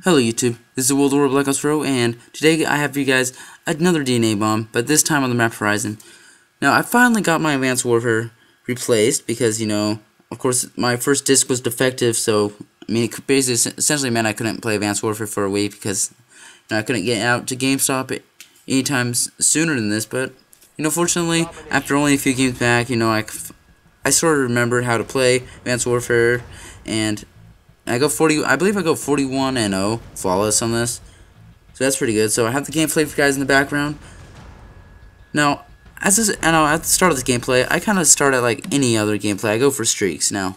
Hello YouTube, this is World War Black Ops Pro, and today I have for you guys another DNA bomb, but this time on the map Horizon. Now, I finally got my Advanced Warfare replaced because, of course, my first disc was defective, so, it basically, essentially meant I couldn't play Advanced Warfare for a week because, I couldn't get out to GameStop anytime sooner than this, but, fortunately, after only a few games back, I sort of remembered how to play Advanced Warfare, and I believe I go 41-0 flawless on this, so that's pretty good. So I have the gameplay for you guys in the background. Now, at the start of this gameplay, I kind of start at like any other gameplay. I go for streaks. Now,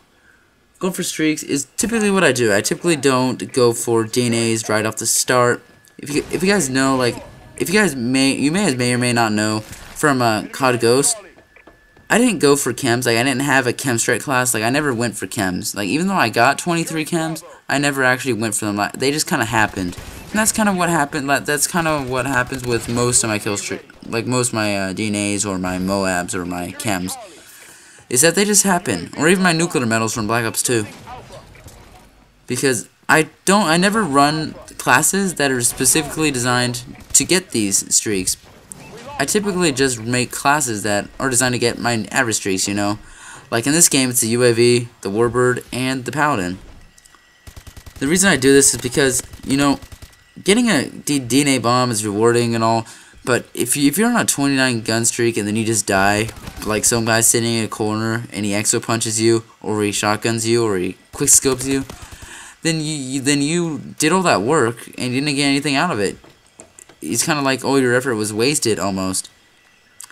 going for streaks is typically what I do. I typically don't go for DNAs right off the start. If you guys know, you may or may not know from COD Ghost, I didn't go for chems. I didn't have a chem strike class. I never went for chems. Even though I got 23 chems, I never actually went for them. They just kind of happened. And that's kind of what happened. That's kind of what happens with most of my kill streak, most of my DNAs or my Moabs or my chems, is that they just happen. Or even my nuclear medals from Black Ops 2. Because I never run classes that are specifically designed to get these streaks. I typically just make classes that are designed to get my average streaks, Like in this game, it's the UAV, the Warbird, and the Paladin. The reason I do this is because, getting a DNA bomb is rewarding and all, but if you're on a 29 gun streak and then you just die, like some guy sitting in a corner and he EXO punches you, or he shotguns you, or he quick scopes you, then you did all that work and you didn't get anything out of it. It's kind of like all your effort was wasted almost.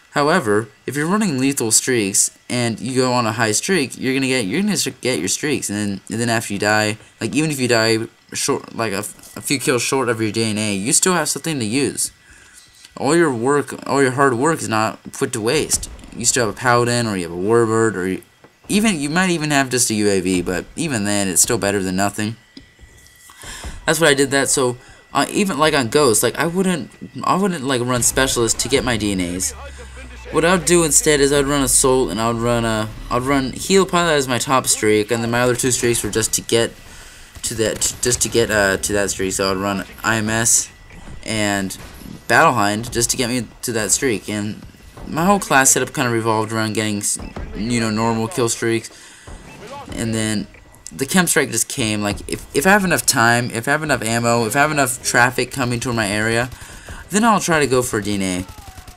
However, if you're running lethal streaks and you go on a high streak, you're gonna get your streaks, and then after you die, even if you die short, a few kills short of your DNA, you still have something to use. All your hard work is not put to waste. You still have a Paladin, or you have a Warbird, or you might even have just a UAV, but even then, it's still better than nothing. That's why I did that. So. Even on Ghost, I wouldn't run Specialist to get my DNAs. What I would do instead is I'd run Assault, and I'd run Heal Pilot as my top streak, and then my other two streaks were just to get to that streak. So I'd run IMS and Battle Hind just to get me to that streak, and my whole class setup kind of revolved around getting normal kill streaks, and then the chem strike just came. If I have enough time, if I have enough ammo, if I have enough traffic coming to my area, then I'll try to go for DNA.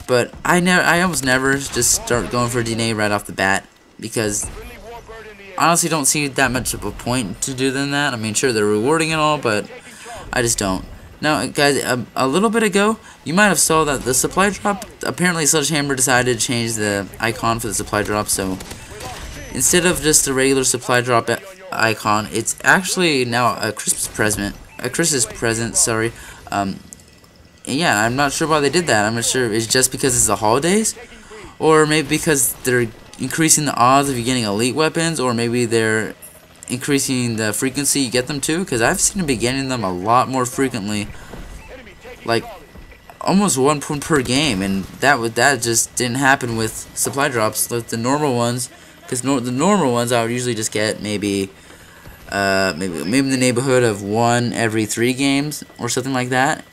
But I almost never just start going for DNA right off the bat, because I honestly don't see that much of a point to do than that. I mean, sure, they're rewarding and all, but I just don't. Now, guys, a little bit ago, you might have saw that the supply drop, apparently Sledgehammer decided to change the icon for the supply drop, so instead of just the regular supply drop icon, it's actually now a Christmas present, sorry. And yeah, I'm not sure why they did that. I'm not sure it's just because it's the holidays, or maybe because they're increasing the odds of you getting elite weapons, or maybe they're increasing the frequency you get them to, because I've seen them be getting them a lot more frequently, almost one per game, and that just didn't happen with supply drops, like the normal ones. Because the normal ones I would usually just get maybe in the neighborhood of 1 every 3 games or something like that.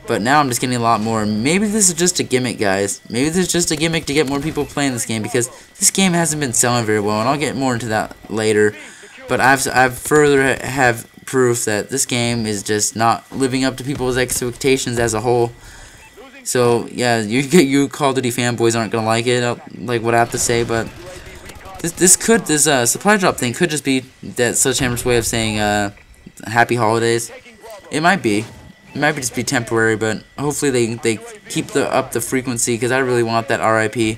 But now I'm just getting a lot more. Maybe this is just a gimmick, guys. Maybe this is just a gimmick to get more people playing this game, because this game hasn't been selling very well, and I'll get more into that later. But I've further have proof that this game is just not living up to people's expectations as a whole. So yeah, you Call of Duty fanboys aren't gonna like it, what I have to say, but this supply drop thing could just be that Sledgehammer's way of saying happy holidays. It might just be temporary, but hopefully they keep up the frequency, because I really want that RIP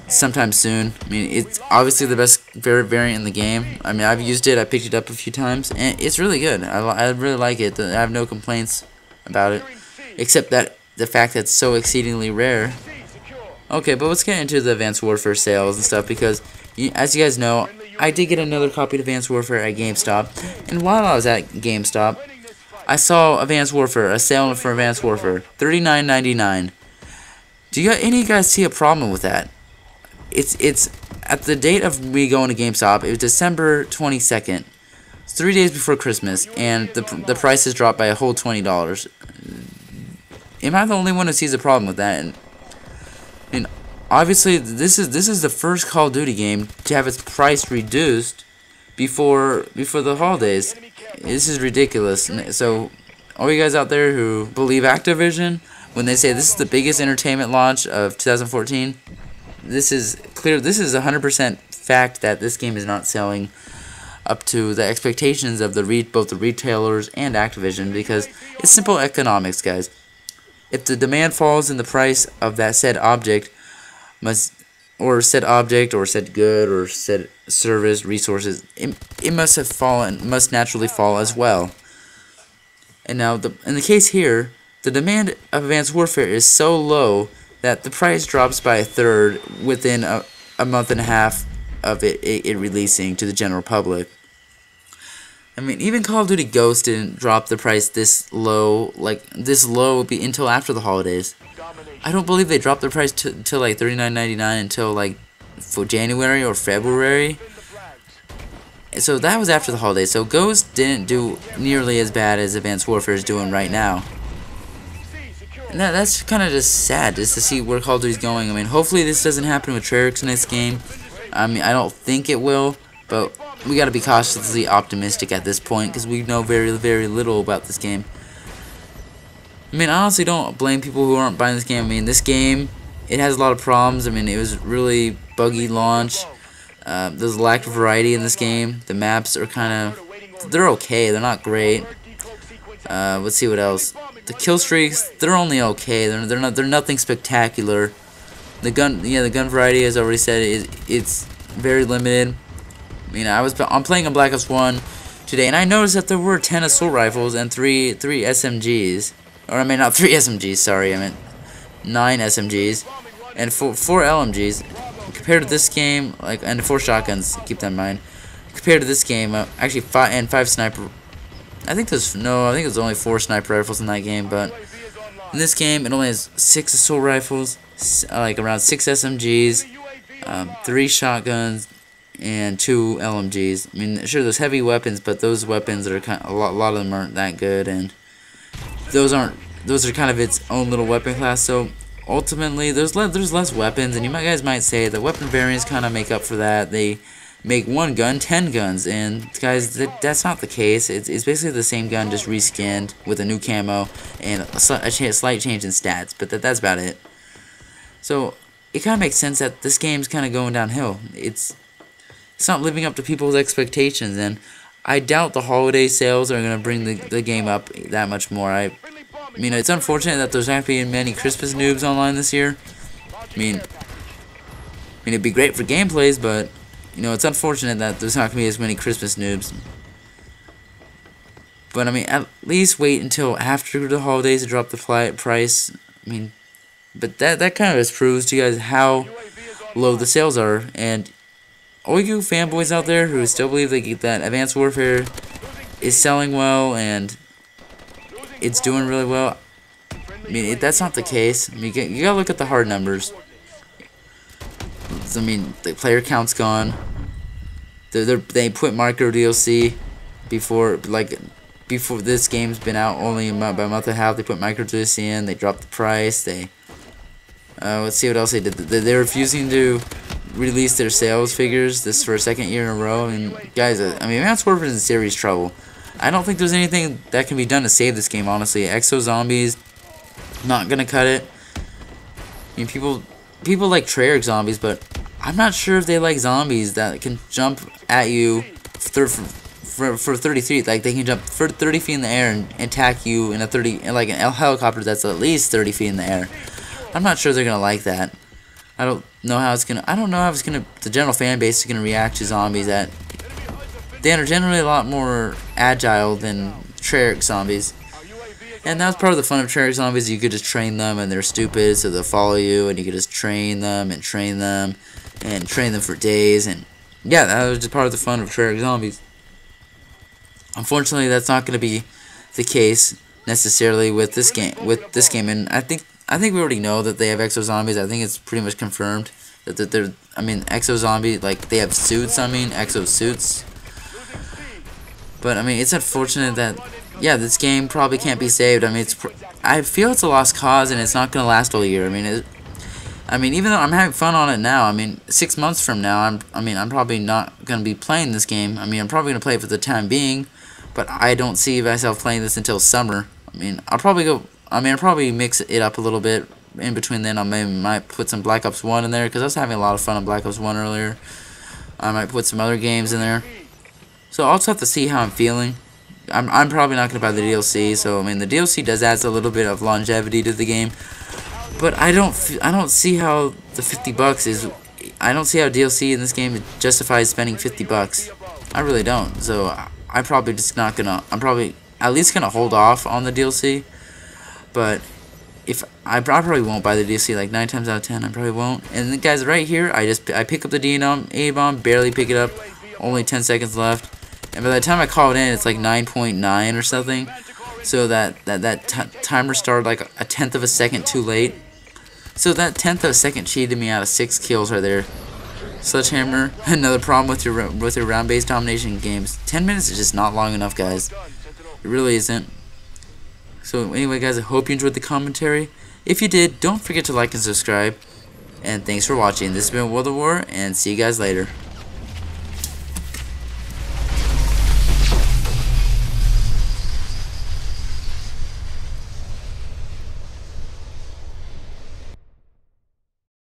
sometime soon. I mean, it's obviously the best variant in the game. I mean, I've used it, I picked it up a few times, and it's really good. I really like it. I have no complaints about it, except that the fact that it's so exceedingly rare. Okay, but let's get into the Advanced Warfare sales and stuff, because as you guys know, I did get another copy of Advanced Warfare at GameStop, and while I was at GameStop, I saw Advanced Warfare, a sale for Advanced Warfare, $39.99. Do any of you guys see a problem with that? It's at the date of me going to GameStop, it was December 22nd. It's 3 days before Christmas, and the price has dropped by a whole $20. Am I the only one who sees a problem with that? And obviously, this is the first Call of Duty game to have its price reduced before the holidays. This is ridiculous. So, all you guys out there who believe Activision when they say this is the biggest entertainment launch of 2014, this is clear. This is 100% fact that this game is not selling up to the expectations of both the retailers and Activision, because it's simple economics, guys. If the demand falls in the price of that said object, said good, or said service, resources, it must naturally fall as well. And now, in the case here, the demand of Advanced Warfare is so low that the price drops by a third within a month and a half of it releasing to the general public. I mean, even Call of Duty Ghost didn't drop the price this low, until after the holidays. I don't believe they dropped the price till like $39.99 until like for January or February. So that was after the holidays. So Ghost didn't do nearly as bad as Advanced Warfare is doing right now. And that's kind of just sad, just to see where Call of Duty's going. I mean, hopefully this doesn't happen with Treyarch's next game. I mean, I don't think it will, but we got to be cautiously optimistic at this point, because we know very, very little about this game. I mean, I honestly don't blame people who aren't buying this game. I mean, this game, it has a lot of problems. I mean, it was really buggy launch. There's a lack of variety in this game. The maps are they're okay. They're not great. Let's see what else. The kill streaks, they're only okay. They're nothing spectacular. The gun variety, as I already said, it's very limited. I mean, I'm playing on Black Ops 1 today, and I noticed that there were 10 assault rifles and three SMGs. Or I mean, not 3 SMGs. Sorry, I meant 9 SMGs and 4 LMGs. Compared to this game, and 4 shotguns. Keep that in mind. Compared to this game, actually 5 sniper. I think there's only 4 sniper rifles in that game, but in this game it only has 6 assault rifles, around 6 SMGs, 3 shotguns, and 2 LMGs. I mean, sure, there's heavy weapons, but those weapons are a lot of them aren't that good, and those are kind of its own little weapon class. So ultimately, there's less weapons, and you guys might say the weapon variants kind of make up for that. They make one gun 10 guns, and guys, that's not the case. It's basically the same gun, just reskinned with a new camo and a slight change in stats, but that's about it. So it kind of makes sense that this game's kind of going downhill. It's not living up to people's expectations, and I doubt the holiday sales are going to bring the game up that much more. I mean, it's unfortunate that there's not being many Christmas noobs online this year. I mean, it'd be great for gameplays, but it's unfortunate that there's not going to be as many Christmas noobs. But I mean, at least wait until after the holidays to drop the price. I mean, but that kind of just proves to you guys how low the sales are. And all you fanboys out there who still believe that Advanced Warfare is selling well and it's doing really well, I mean, that's not the case. I mean, you gotta look at the hard numbers. I mean, the player count's gone. They put micro DLC before this game's been out only about a month and a half. They put micro DLC in. They dropped the price. Let's see what else they did. They're refusing to release their sales figures this for a second year in a row. And guys, I mean, Advanced Warfare is in serious trouble. I don't think there's anything that can be done to save this game, honestly. EXO Zombies, not gonna cut it. I mean, people like Treyarch zombies, but I'm not sure if they like zombies that can jump at you for 30 feet. Like, they can jump for 30 feet in the air and attack you in like a helicopter that's at least 30 feet in the air. I'm not sure they're gonna like that. I don't know how the general fan base is gonna react to zombies that they are generally a lot more agile than Treyarch zombies. And that's part of the fun of Treyarch zombies. You could just train them, and they're stupid, so they'll follow you, and you could just train them and train them for days. And yeah, that was just part of the fun of Treyarch zombies. Unfortunately, that's not going to be the case necessarily with this game. And I think we already know that they have EXO Zombies. I think it's pretty much confirmed that they're. I mean, EXO Zombie, like, they have suits. I mean, EXO suits. But I mean, it's unfortunate that, yeah, this game probably can't be saved. I mean, I feel it's a lost cause, and it's not gonna last all year. I mean, even though I'm having fun on it now, I mean, 6 months from now, I'm probably not gonna be playing this game. I mean, I'm probably gonna play it for the time being, but I don't see myself playing this until summer. I mean, I'll probably mix it up a little bit in between. Then I might put some Black Ops 1 in there, because I was having a lot of fun on Black Ops 1 earlier. I might put some other games in there. So I'll just have to see how I'm feeling. I'm probably not gonna buy the DLC. So I mean, the DLC does add a little bit of longevity to the game, but I don't see how the $50 is. I don't see how DLC in this game justifies spending $50. I really don't. So I'm probably just not gonna. I'm probably at least gonna hold off on the DLC. But if I probably won't buy the DLC, like 9 times out of 10, I probably won't. And guys, right here, I pick up the D bomb, barely pick it up, only 10 seconds left. And by the time I call it in, it's like 9.9 or something. So that timer started like a tenth of a second too late. So that tenth of a second cheated me out of 6 kills right there. Sledgehammer, another problem with your round-based domination games. 10 minutes is just not long enough, guys. It really isn't. So anyway, guys, I hope you enjoyed the commentary. If you did, don't forget to like and subscribe. And thanks for watching. This has been World of War, and see you guys later.